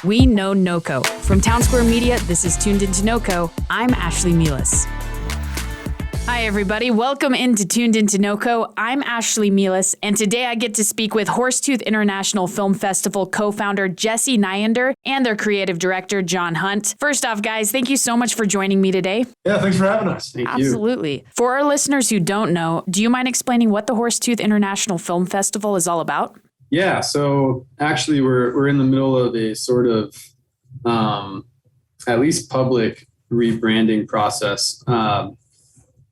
We know NoCo. From Town Square Media, this is Tuned Into NoCo. I'm Ashlee Meehleis. Hi, everybody. Welcome into Tuned Into NoCo. I'm Ashlee Meehleis, and today I get to speak with Horsetooth International Film Festival co-founder Jesse Nyander and their creative director, John Hunt. First off, guys, thank you so much for joining me today. Yeah, thanks for having us. Thank you. Absolutely. For our listeners who don't know, do you mind explaining what the Horsetooth International Film Festival is all about? Yeah, so actually we're in the middle of a sort of at least public rebranding process.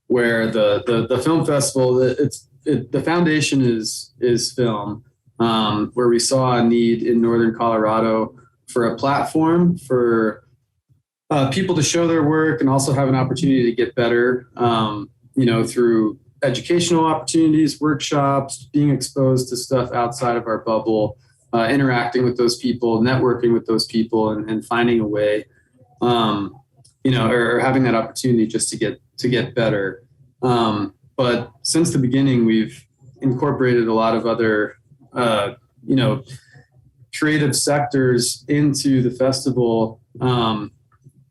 Where the film festival, the foundation is film, where we saw a need in Northern Colorado for a platform for people to show their work and also have an opportunity to get better, through educational opportunities, workshops, being exposed to stuff outside of our bubble, interacting with those people, networking with those people, and finding a way, or having that opportunity just to get better. But since the beginning, we've incorporated a lot of other, creative sectors into the festival,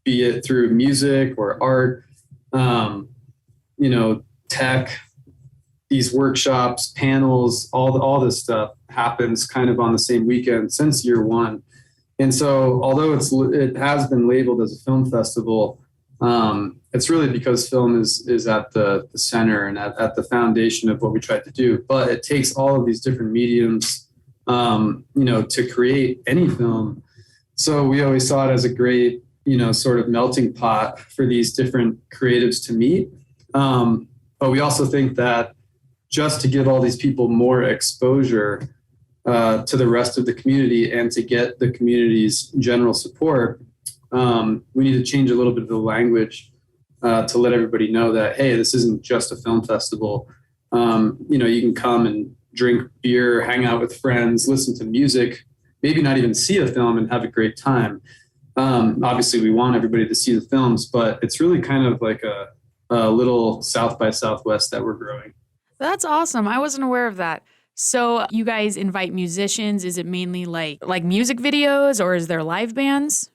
be it through music or art, tech, these workshops, panels, all this stuff happens kind of on the same weekend since year one. And so although it has been labeled as a film festival, it's really because film is at the center and at the foundation of what we try to do. But it takes all of these different mediums, to create any film. So we always saw it as a great, sort of melting pot for these different creatives to meet. But we also think that just to give all these people more exposure to the rest of the community and to get the community's general support, we need to change a little bit of the language to let everybody know that, hey, this isn't just a film festival. You can come and drink beer, hang out with friends, listen to music, maybe not even see a film and have a great time. Obviously, we want everybody to see the films, but it's really kind of like a little South by Southwest that we're growing. That's awesome. I wasn't aware of that. So you guys invite musicians. Is it mainly like music videos, or is there live bands?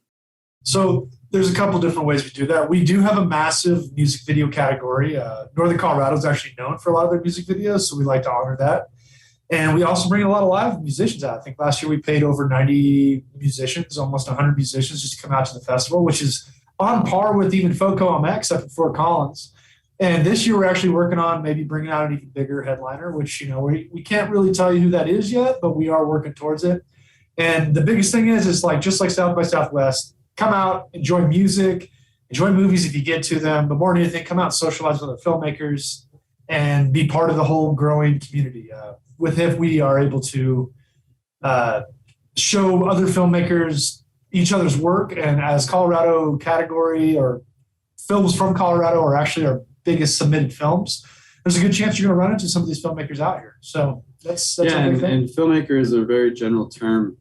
So there's a couple different ways we do that. We do have a massive music video category. Northern Colorado is actually known for a lot of their music videos, so we like to honor that. And we also bring a lot of live musicians out. I think last year we paid over 90 musicians, almost 100 musicians, just to come out to the festival, which is on par with even FTCollins except for Fort Collins. And this year we're actually working on maybe bringing out an even bigger headliner, which, we can't really tell you who that is yet, but we are working towards it. And the biggest thing is like, just like South by Southwest, come out, enjoy music, enjoy movies if you get to them. But more than anything, come out and socialize with other filmmakers and be part of the whole growing community. With HIFF, we are able to show other filmmakers each other's work. And as Colorado category, or films from Colorado are actually our biggest submitted films, there's a good chance you're going to run into some of these filmmakers out here. So that's a big thing. And filmmaker is a very general term,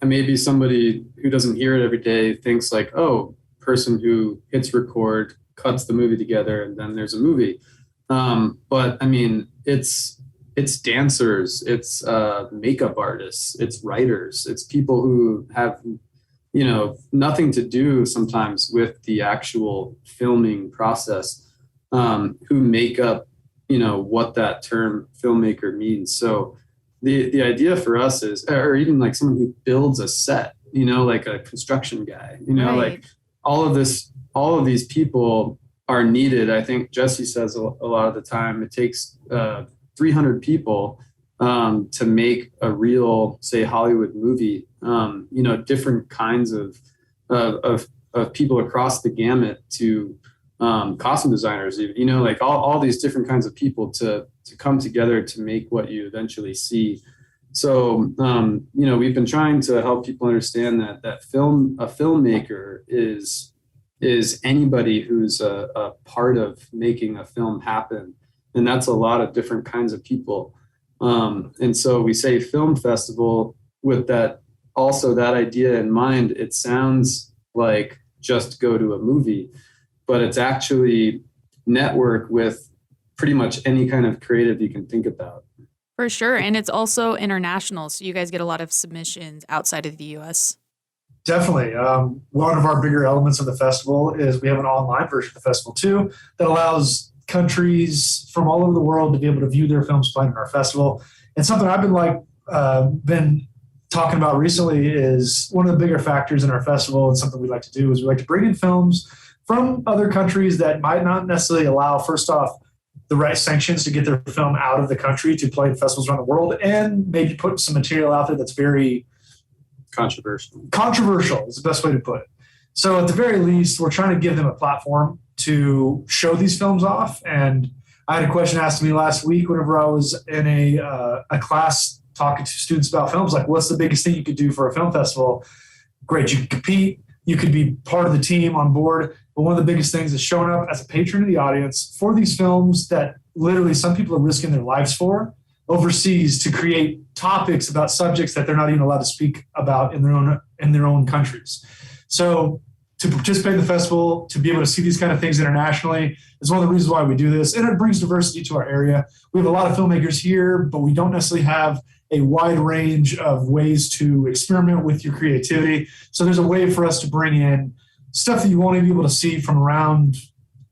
maybe somebody who doesn't hear it every day thinks like, oh, person who hits record, cuts the movie together, and then there's a movie. But I mean, it's dancers, it's makeup artists, it's writers, it's people who have, nothing to do sometimes with the actual filming process, who make up, what that term filmmaker means. So the idea for us is, or even like someone who builds a set, like a construction guy, Right. like all of these people are needed. I think Jesse says a lot of the time it takes 300 people to make a real, say, Hollywood movie. Different kinds of people across the gamut to costume designers, like all these different kinds of people to come together to make what you eventually see. So, we've been trying to help people understand that a filmmaker is anybody who's a part of making a film happen. And that's a lot of different kinds of people. And so we say film festival with that idea in mind. It sounds like just go to a movie, but it's actually network with pretty much any kind of creative you can think about. For sure. And it's also international. So you guys get a lot of submissions outside of the US. Definitely. One of our bigger elements of the festival is we have an online version of the festival too that allows countries from all over the world to be able to view their films playing in our festival. And something I've been talking about recently is one of the bigger factors in our festival, and something we like to do is we like to bring in films from other countries that might not necessarily allow, first off, the right sanctions to get their film out of the country to play in festivals around the world, and maybe put some material out there that's very controversial. Controversial is the best way to put it. So at the very least, we're trying to give them a platform to show these films off. And I had a question asked to me last week whenever I was in a class talking to students about films, like, what's the biggest thing you could do for a film festival? Great, you could compete, you could be part of the team on board, but one of the biggest things is showing up as a patron of the audience for these films that literally some people are risking their lives for overseas, to create topics about subjects that they're not even allowed to speak about in their own countries. So to participate in the festival, to be able to see these kind of things internationally is one of the reasons why we do this. And it brings diversity to our area. We have a lot of filmmakers here, but we don't necessarily have a wide range of ways to experiment with your creativity. So there's a way for us to bring in stuff that you won't even be able to see from around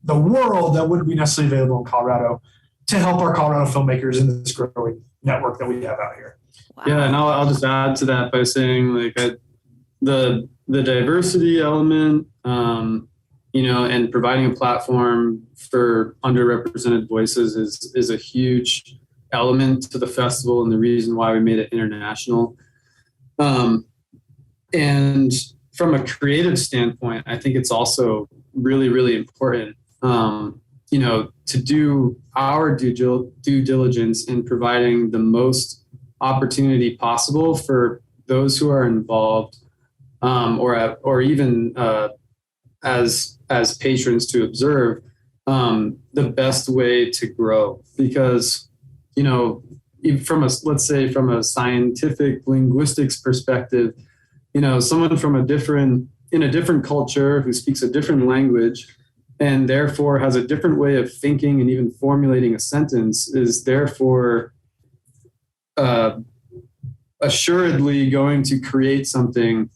the world that wouldn't be necessarily available in Colorado, to help our Colorado filmmakers in this growing network that we have out here. Wow. Yeah, and I'll just add to that by saying, like, the diversity element, and providing a platform for underrepresented voices is a huge element to the festival, and the reason why we made it international. And from a creative standpoint, I think it's also really, really important, to do our due diligence in providing the most opportunity possible for those who are involved, or even as patrons to observe, the best way to grow. Because, from a scientific linguistics perspective, someone from a different culture who speaks a different language and therefore has a different way of thinking and even formulating a sentence is therefore assuredly going to create something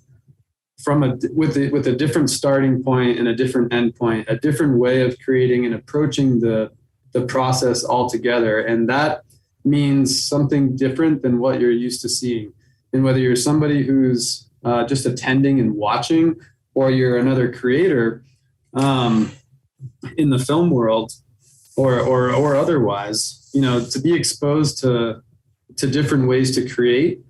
with a different starting point and a different end point, a different way of creating and approaching the process altogether. And that means something different than what you're used to seeing. And whether you're somebody who's just attending and watching, or you're another creator in the film world or otherwise, to be exposed to different ways to create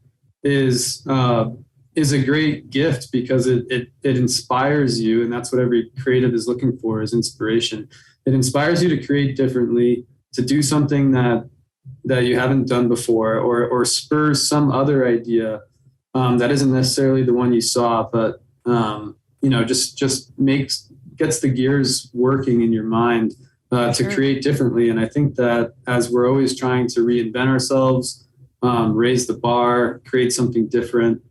is a great gift, because it inspires you. And that's what every creative is looking for, is inspiration. It inspires you to create differently, to do something that you haven't done before, or spurs some other idea that isn't necessarily the one you saw, but just gets the gears working in your mind to create differently. And I think that as we're always trying to reinvent ourselves, raise the bar, create something different,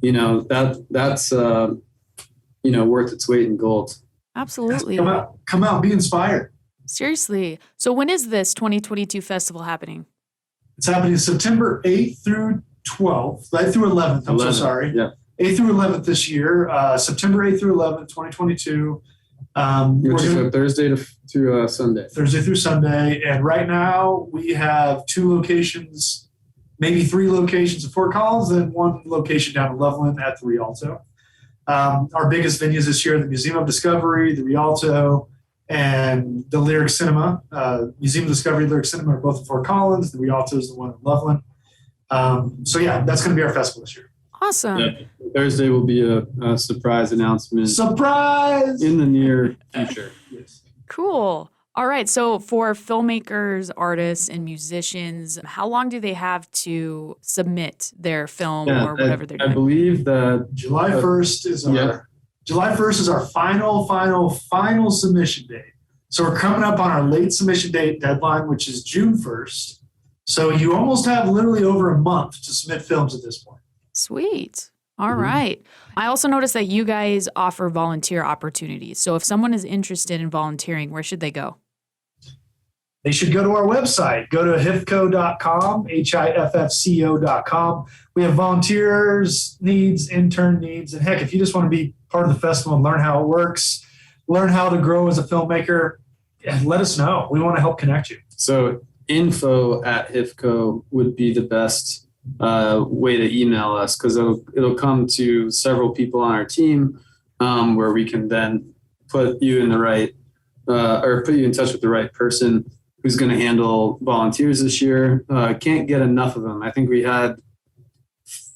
that's worth its weight in gold. Absolutely. Come out, be inspired. Seriously. So when is this 2022 festival happening? It's happening September 8th through 12th, 8th through 11th. I'm so sorry. Yeah. 8th through 11th this year, September 8th through 11th, 2022. Which is from Thursday to Sunday. Thursday through Sunday. And right now we have 2 locations, maybe 3 locations at Fort Collins, and 1 location down in Loveland at the Rialto. Our biggest venues this year are the Museum of Discovery, the Rialto, and the Lyric Cinema. Museum of Discovery, Lyric Cinema are both in Fort Collins. The Rialto is the one in Loveland. That's going to be our festival this year. Awesome. Yeah. Thursday will be a surprise announcement. Surprise! In the near future. Yes. Cool. All right. So for filmmakers, artists, and musicians, how long do they have to submit their film or whatever they're doing? I believe that July 1st is our final submission date. So we're coming up on our late submission date deadline, which is June 1st. So you almost have literally over a month to submit films at this point. Sweet. All right. I also noticed that you guys offer volunteer opportunities. So if someone is interested in volunteering, where should they go? they should go to our website. Go to hiffco.com, HIFFCO.com. We have volunteers needs, intern needs, and heck, if you just want to be part of the festival and learn how it works, learn how to grow as a filmmaker, let us know. We want to help connect you. So info@HIFCO would be the best way to email us, because it'll come to several people on our team, where we can then put you in the right or put you in touch with the right person who's going to handle volunteers this year. Can't get enough of them. I think we had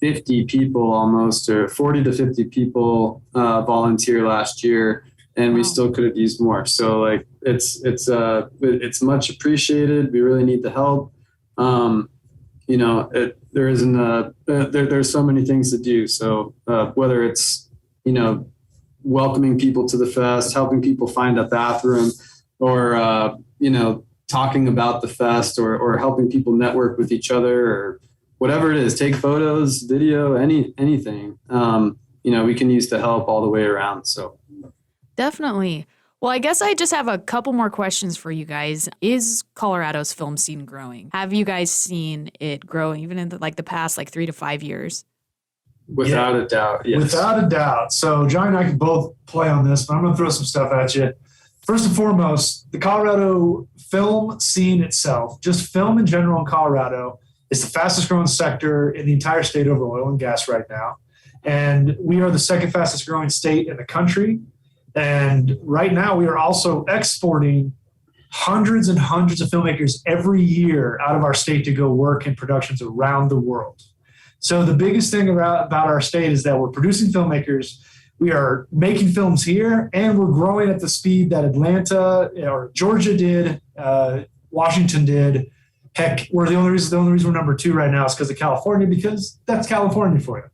50 people almost, or 40 to 50 people volunteer last year, and we still could have used more. So like it's much appreciated. We really need the help. There's so many things to do. So whether it's, welcoming people to the fest, helping people find a bathroom, or, talking about the fest, or helping people network with each other, or whatever it is, take photos, video, anything, we can use the help all the way around. So Definitely. Well, I guess I just have a couple more questions for you guys. Is Colorado's film scene growing? Have you guys seen it grow even in the past 3 to 5 years? Without a doubt, yes. Without a doubt. So John and I can both play on this, but I'm going to throw some stuff at you. First and foremost, the Colorado film scene itself, just film in general in Colorado, is the fastest growing sector in the entire state over oil and gas right now. And we are the second fastest growing state in the country. And right now we are also exporting hundreds and hundreds of filmmakers every year out of our state to go work in productions around the world. So the biggest thing about our state is that we're producing filmmakers, we are making films here, and we're growing at the speed that Atlanta or Georgia did, Washington did. Heck, the only reason we're number 2 right now is because of California, because that's California for you.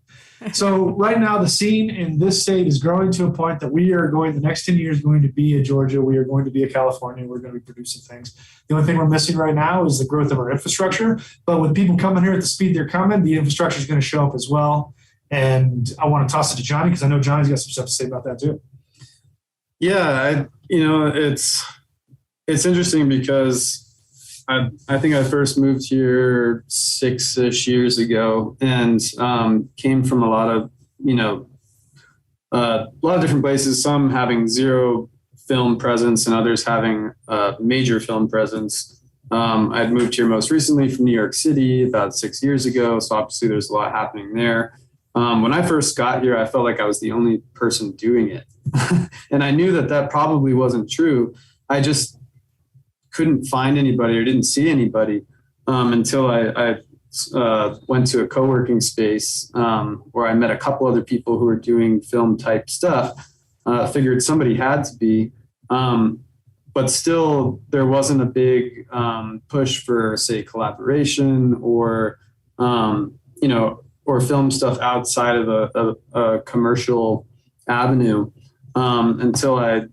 So right now the scene in this state is growing to a point that we are going, the next 10 years, going to be a Georgia. We are going to be a California. We're going to be producing things. The only thing we're missing right now is the growth of our infrastructure. But with people coming here at the speed they're coming, the infrastructure is going to show up as well. And I want to toss it to Johnny, because I know Johnny's got some stuff to say about that too. Yeah, it's interesting because I think I first moved here 6-ish years ago, and came from a lot of different places, some having zero film presence and others having major film presence. I'd moved here most recently from New York City about 6 years ago, so obviously there's a lot happening there. When I first got here, I felt like I was the only person doing it. And I knew that probably wasn't true. I just couldn't find anybody or didn't see anybody until I went to a co-working space where I met a couple other people who were doing film type stuff. Figured somebody had to be, but still there wasn't a big push for, say, collaboration or film stuff outside of a commercial avenue until I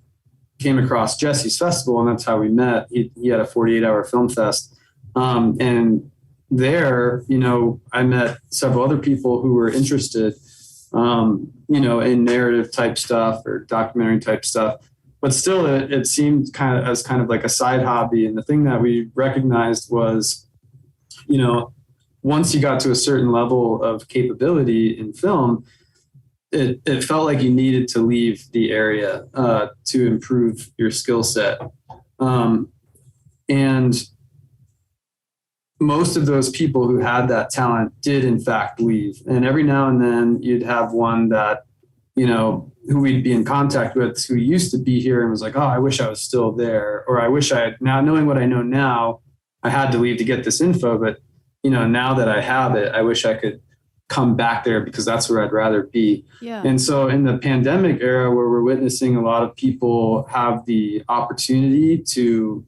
came across Jesse's festival, and that's how we met. He had a 48-hour film fest. And there, I met several other people who were interested, in narrative type stuff or documentary type stuff. But still, it seemed kind of like a side hobby. And the thing that we recognized was, once you got to a certain level of capability in film, it felt like you needed to leave the area to improve your skill set. And most of those people who had that talent did in fact leave. And every now and then you'd have one that, who we'd be in contact with, who used to be here and was like, oh, I wish I was still there. Or I wish I had, now knowing what I know now, I had to leave to get this info. But, now that I have it, I wish I could come back there because that's where I'd rather be. Yeah. And so in the pandemic era, where we're witnessing a lot of people have the opportunity to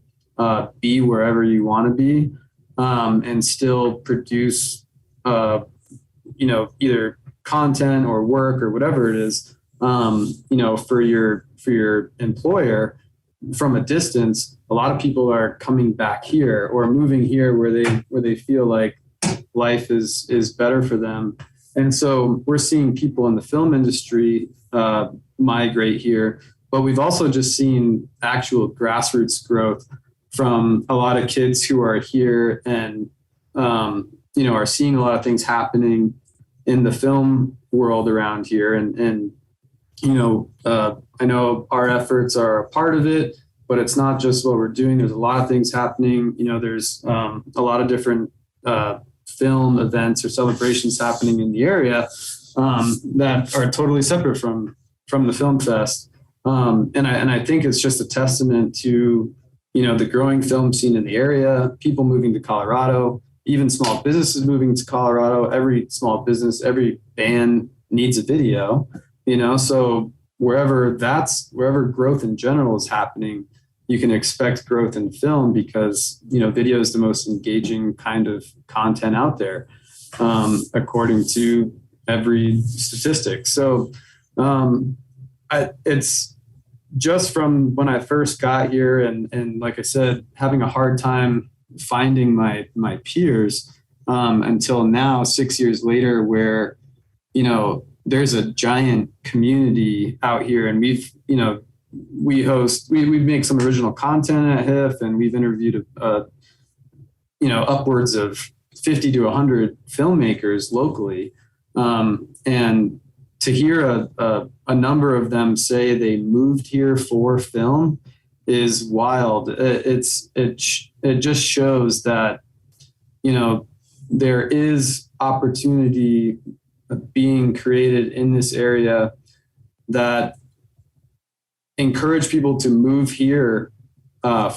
be wherever you want to be, and still produce, either content or work or whatever it is, for your employer from a distance. A lot of people are coming back here or moving here where they feel like life is better for them. And so we're seeing people in the film industry migrate here, but we've also just seen actual grassroots growth from a lot of kids who are here and, are seeing a lot of things happening in the film world around here. And I know our efforts are a part of it, but it's not just what we're doing. There's a lot of things happening. There's a lot of different film events or celebrations happening in the area that are totally separate from the film fest. And I think it's just a testament to, the growing film scene in the area, people moving to Colorado, even small businesses moving to Colorado. Every small business, every band needs a video, so wherever growth in general is happening, you can expect growth in film because, video is the most engaging kind of content out there, according to every statistic. So it's just from when I first got here and like I said, having a hard time finding my peers until now, 6 years later, where, there's a giant community out here, and we make some original content at HIFF, and we've interviewed upwards of 50 to 100 filmmakers locally, and to hear a number of them say they moved here for film is wild. It just shows that there is opportunity being created in this area that encourage people to move here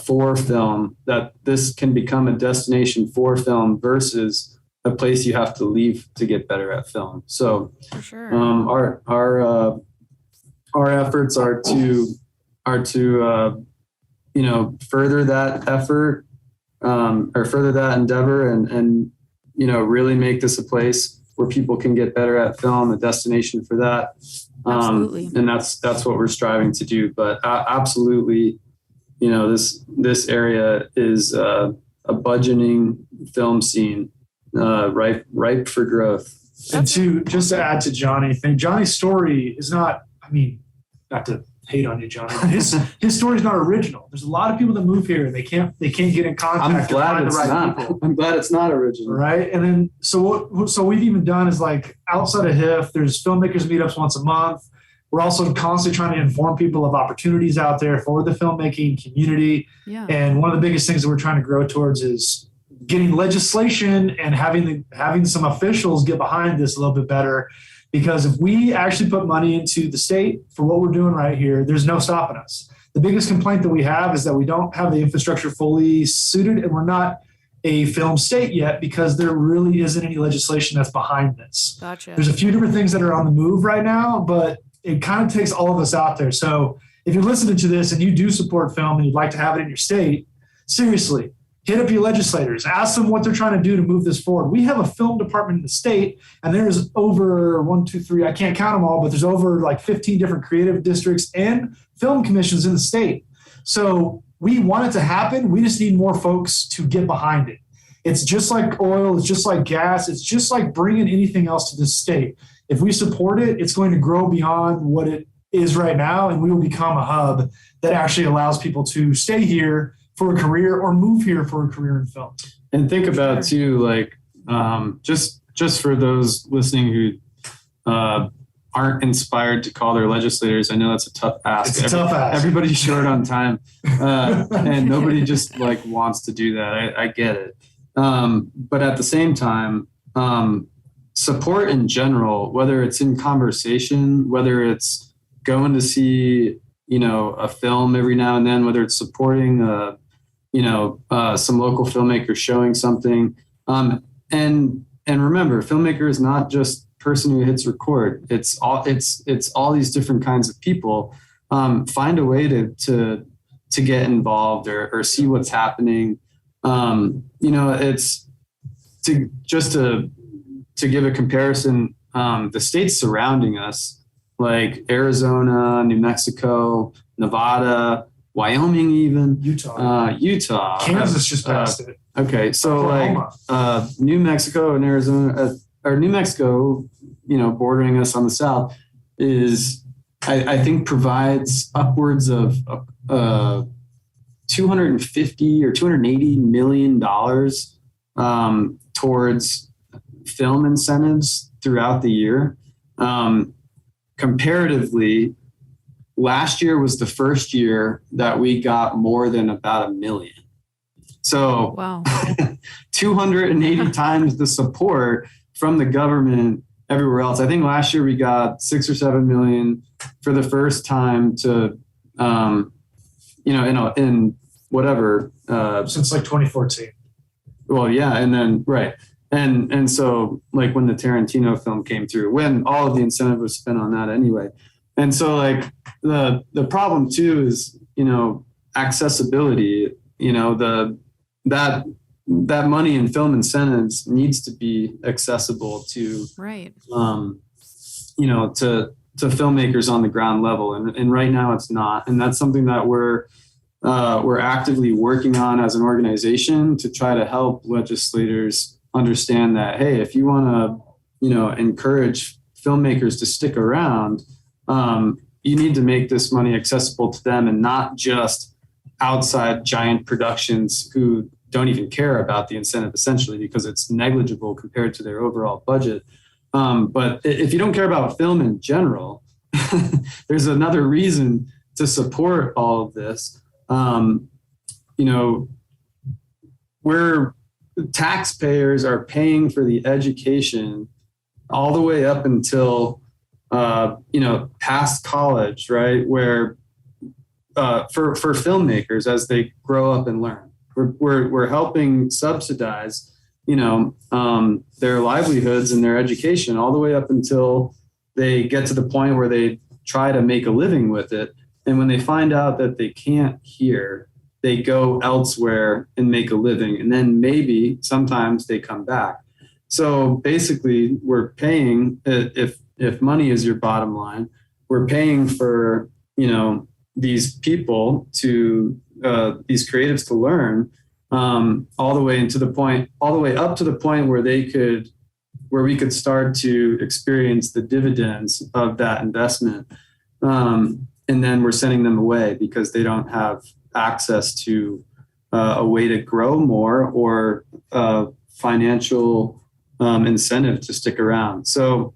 for film, that this can become a destination for film versus a place you have to leave to get better at film. So for sure. Our efforts are to further that effort or further that endeavor and really make this a place where people can get better at film, a destination for that. Absolutely. And that's what we're striving to do. But absolutely, this area is a budgeting film scene, ripe for growth. And just to add to Johnny, Johnny's story is not to hate on you, Johnny. His story is not original. There's a lot of people that move here and they can't get in contact. I'm glad it's not original. Right. And then so we've even done is like outside of HIFF, there's filmmakers meetups once a month. We're also constantly trying to inform people of opportunities out there for the filmmaking community. Yeah. And one of the biggest things that we're trying to grow towards is getting legislation and having some officials get behind this a little bit better. Because if we actually put money into the state for what we're doing right here, there's no stopping us. The biggest complaint that we have is that we don't have the infrastructure fully suited, and we're not a film state yet because there really isn't any legislation that's behind this. Gotcha. There's a few different things that are on the move right now, but it kind of takes all of us out there. So if you're listening to this and you do support film and you'd like to have it in your state, seriously, hit up your legislators, ask them what they're trying to do to move this forward. We have a film department in the state, and there's over 1, 2, 3, I can't count them all, but there's over like 15 different creative districts and film commissions in the state. So we want it to happen. We just need more folks to get behind it. It's just like oil. It's just like gas. It's just like bringing anything else to this state. If we support it, it's going to grow beyond what it is right now, and we will become a hub that actually allows people to stay here for a career or move here for a career in film. And think about too, like just for those listening who aren't inspired to call their legislators. I know that's a tough ask. It's a tough ask. Everybody's short on time, and nobody just like wants to do that. I get it, but at the same time, support in general, whether it's in conversation, whether it's going to see a film every now and then, whether it's supporting some local filmmakers showing something. And remember, filmmaker is not just person who hits record. It's all these different kinds of people. Find a way to get involved or see what's happening. It's to give a comparison, the states surrounding us, like Arizona, New Mexico, Nevada, Wyoming, even Utah, Kansas just passed it. Okay, so Oklahoma. New Mexico and Arizona, or New Mexico, bordering us on the south, is I think provides upwards of $250 or $280 million towards film incentives throughout the year. Comparatively, last year was the first year that we got more than about $1 million. So wow. 280 times the support from the government everywhere else. I think last year we got 6 or 7 million for the first time to, in whatever. Since like 2014. Well, yeah. And then, right. And so like when the Tarantino film came through, when all of the incentive was spent on that anyway. And so like the problem too is, accessibility, that money in film incentives needs to be accessible to, right. To filmmakers on the ground level. And right now it's not. And that's something that we're actively working on as an organization to try to help legislators understand that, hey, if you want to, encourage filmmakers to stick around, you need to make this money accessible to them and not just outside giant productions who don't even care about the incentive essentially because it's negligible compared to their overall budget. But if you don't care about film in general, there's another reason to support all of this. Where taxpayers are paying for the education all the way up until, past college, right? Where for filmmakers as they grow up and learn, we're helping subsidize, their livelihoods and their education all the way up until they get to the point where they try to make a living with it. And when they find out that they can't here, they go elsewhere and make a living. And then maybe sometimes they come back. So basically we're paying, if money is your bottom line, we're paying for, these people to, these creatives to learn all the way up to the point where we could start to experience the dividends of that investment. And then we're sending them away because they don't have access to a way to grow more or financial incentive to stick around. So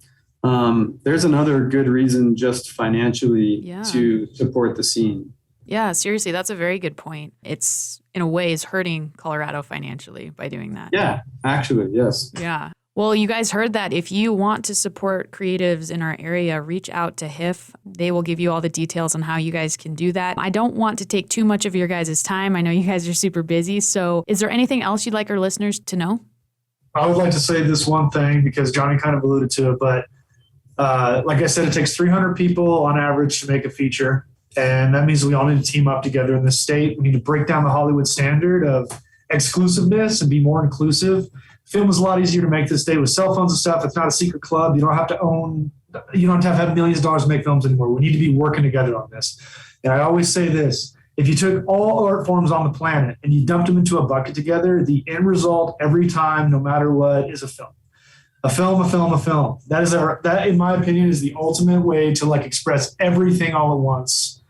there's another good reason just financially to support the scene. Yeah, seriously, that's a very good point. It's in a way is hurting Colorado financially by doing that. Yeah, actually, yes. Yeah. Well, you guys heard that. If you want to support creatives in our area, reach out to HIFF. They will give you all the details on how you guys can do that. I don't want to take too much of your guys' time. I know you guys are super busy. So is there anything else you'd like our listeners to know? I would like to say this one thing because Johnny kind of alluded to it, but like I said, it takes 300 people on average to make a feature. And that means we all need to team up together in this state. We need to break down the Hollywood standard of exclusiveness and be more inclusive. Film is a lot easier to make this day with cell phones and stuff. It's not a secret club. You don't have to have millions of dollars to make films anymore. We need to be working together on this. And I always say this, if you took all art forms on the planet and you dumped them into a bucket together, the end result every time, no matter what, is a film. A film. That, in my opinion, is the ultimate way to express everything all at once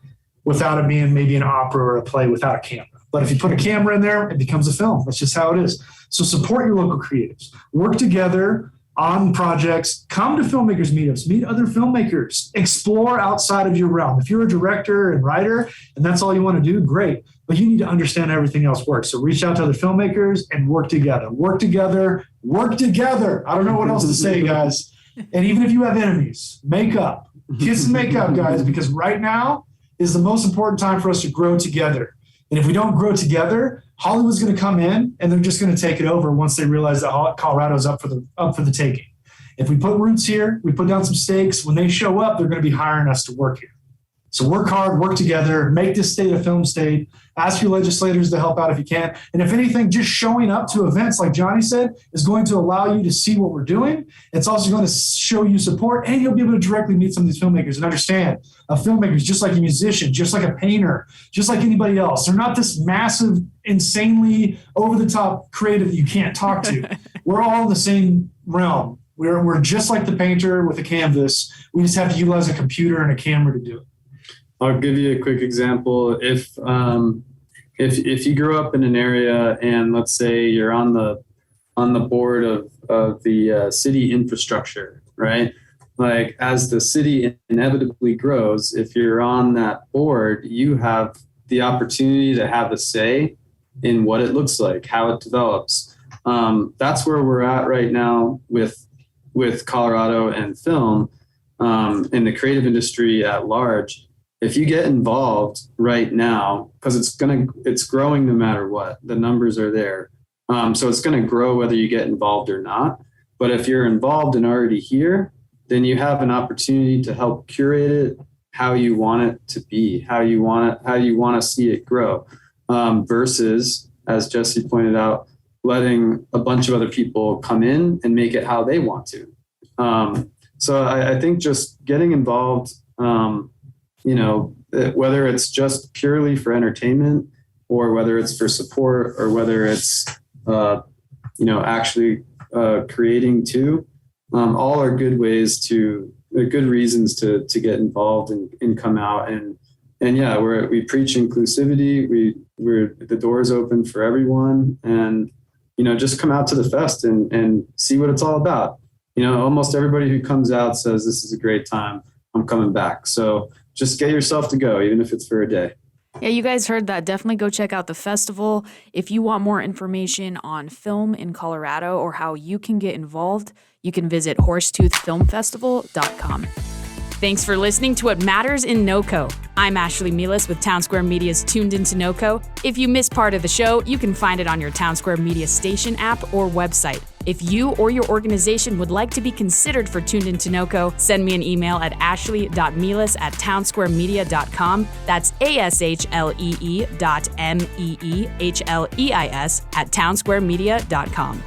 without it being maybe an opera or a play without a camera. But if you put a camera in there, it becomes a film. That's just how it is. So support your local creatives. Work together on projects. Come to filmmakers meetups. Meet other filmmakers. Explore outside of your realm. If you're a director and writer and that's all you want to do, great. But you need to understand how everything else works. So reach out to other filmmakers and work together. Work together. Work together. I don't know what else to say, guys. And even if you have enemies, make up. Kiss and make up, guys, because right now is the most important time for us to grow together. And if we don't grow together, Hollywood's going to come in and they're just going to take it over once they realize that Colorado's up for the taking. If we put roots here, we put down some stakes, when they show up, they're going to be hiring us to work here. So work hard, work together, make this state a film state, ask your legislators to help out if you can. And if anything, just showing up to events, like Johnny said, is going to allow you to see what we're doing. It's also going to show you support, and you'll be able to directly meet some of these filmmakers and understand a filmmaker is just like a musician, just like a painter, just like anybody else. They're not this massive, insanely over-the-top creative that you can't talk to. We're all in the same realm. We're just like the painter with a canvas. We just have to utilize a computer and a camera to do it. I'll give you a quick example. If if you grew up in an area and let's say you're on the board of the city infrastructure, right? Like as the city inevitably grows, if you're on that board, you have the opportunity to have a say in what it looks like, how it develops. That's where we're at right now with Colorado and film, in the creative industry at large. If you get involved right now, because it's growing no matter what, the numbers are there. So it's going to grow whether you get involved or not. But if you're involved and already here, then you have an opportunity to help curate it how you want it to be, how you want to see it grow, versus, as Jesse pointed out, letting a bunch of other people come in and make it how they want to. So I think just getting involved, whether it's just purely for entertainment or whether it's for support or whether it's, actually creating too, all are good reasons to get involved and come out. And yeah, we preach inclusivity. We're the door's open for everyone, and, just come out to the fest and see what it's all about. Almost everybody who comes out says, this is a great time, I'm coming back. So just get yourself to go, even if it's for a day. Yeah, you guys heard that. Definitely go check out the festival. If you want more information on film in Colorado or how you can get involved, you can visit horsetoothfilmfestival.com. Thanks for listening to What Matters in NoCo. I'm Ashlee Meehleis with Townsquare Media's Tuned Into NoCo. If you missed part of the show, you can find it on your Townsquare Media station app or website. If you or your organization would like to be considered for Tuned Into NoCo, send me an email at ashlee.meehleis@townsquaremedia.com. That's ASHLEE.MEEHLEIS@townsquaremedia.com.